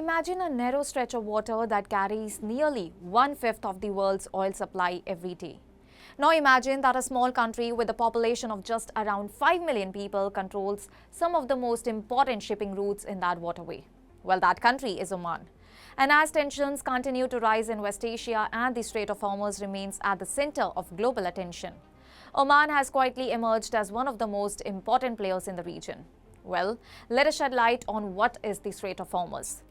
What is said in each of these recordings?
Imagine a narrow stretch of water that carries nearly one-fifth of the world's oil supply every day. Now imagine that a small country with a population of just around 5 million people controls some of the most important shipping routes in that waterway. Well, that country is Oman. And as tensions continue to rise in West Asia and the Strait of Hormuz remains at the center of global attention, Oman has quietly emerged as one of the most important players in the region. Well, let us shed light on what is the Strait of Hormuz.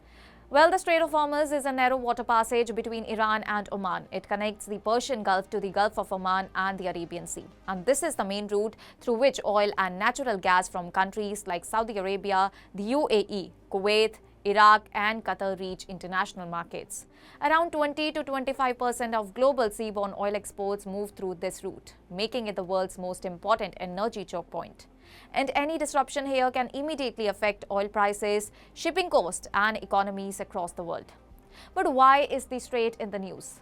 Well, the Strait of Hormuz is a narrow water passage between Iran and Oman. It connects the Persian Gulf to the Gulf of Oman and the Arabian Sea. And this is the main route through which oil and natural gas from countries like Saudi Arabia, the UAE, Kuwait, Iraq and Qatar reach international markets. Around 20 to 25% of global seaborne oil exports move through this route, making it the world's most important energy choke point. And any disruption here can immediately affect oil prices, shipping costs and economies across the world. But why is the strait in the news?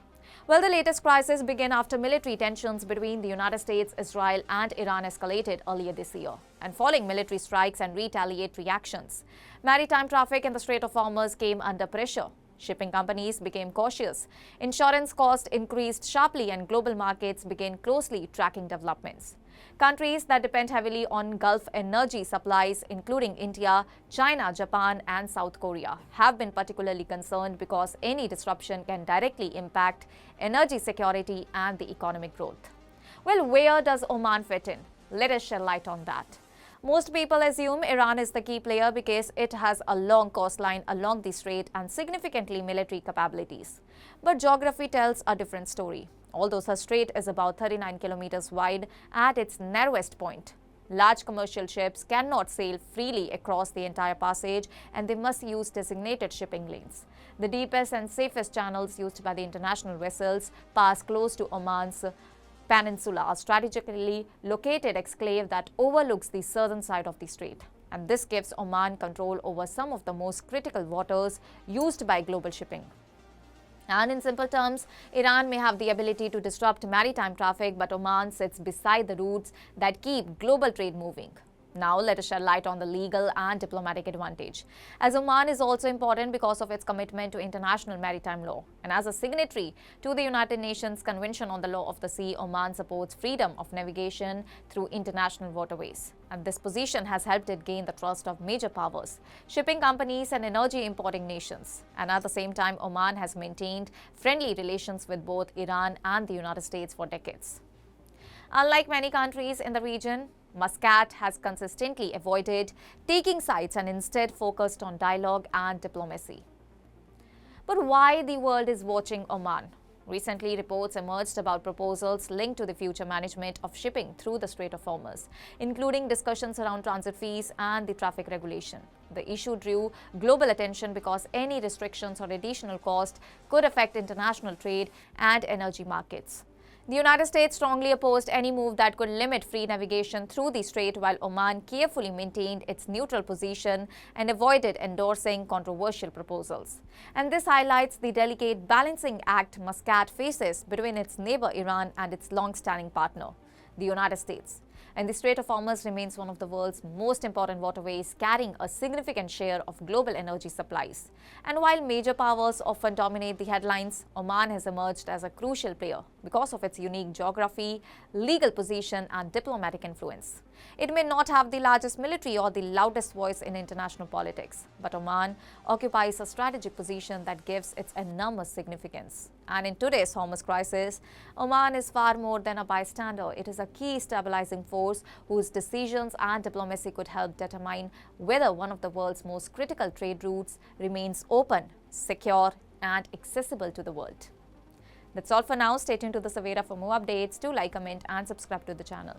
Well, the latest crisis began after military tensions between the United States, Israel and Iran escalated earlier this year. And following military strikes and retaliatory actions, maritime traffic in the Strait of Hormuz came under pressure. Shipping companies became cautious, insurance costs increased sharply and global markets began closely tracking developments. Countries that depend heavily on Gulf energy supplies, including India, China, Japan and South Korea, have been particularly concerned because any disruption can directly impact energy security and the economic growth. Well, where does Oman fit in? Let us shed light on that. Most people assume Iran is the key player because it has a long coastline along the strait and significantly military capabilities. But geography tells a different story. Although the strait is about 39 kilometers wide at its narrowest point, large commercial ships cannot sail freely across the entire passage and they must use designated shipping lanes. The deepest and safest channels used by the international vessels pass close to Oman's peninsula, a strategically located exclave that overlooks the southern side of the strait. And this gives Oman control over some of the most critical waters used by global shipping. And in simple terms, Iran may have the ability to disrupt maritime traffic, but Oman sits beside the routes that keep global trade moving. Now, let us shed light on the legal and diplomatic advantage, as Oman is also important because of its commitment to international maritime law. And as a signatory to the United Nations Convention on the Law of the Sea, Oman supports freedom of navigation through international waterways. And this position has helped it gain the trust of major powers, shipping companies and energy importing nations. And at the same time, Oman has maintained friendly relations with both Iran and the United States for decades. Unlike many countries in the region, Muscat has consistently avoided taking sides and instead focused on dialogue and diplomacy. But why the world is watching Oman? Recently, reports emerged about proposals linked to the future management of shipping through the Strait of Hormuz, including discussions around transit fees and the traffic regulation. The issue drew global attention because any restrictions or additional cost could affect international trade and energy markets. The United States strongly opposed any move that could limit free navigation through the strait, while Oman carefully maintained its neutral position and avoided endorsing controversial proposals. And this highlights the delicate balancing act Muscat faces between its neighbor Iran and its long-standing partner, the United States. And the Strait of Hormuz remains one of the world's most important waterways, carrying a significant share of global energy supplies. And while major powers often dominate the headlines, Oman has emerged as a crucial player because of its unique geography, legal position and diplomatic influence. It may not have the largest military or the loudest voice in international politics, but Oman occupies a strategic position that gives it enormous significance. And in today's Hormuz crisis, Oman is far more than a bystander. It is a key stabilizing force whose decisions and diplomacy could help determine whether one of the world's most critical trade routes remains open, secure, and accessible to the world. That's all for now. Stay tuned to the Savera for more updates. Do like, comment, and subscribe to the channel.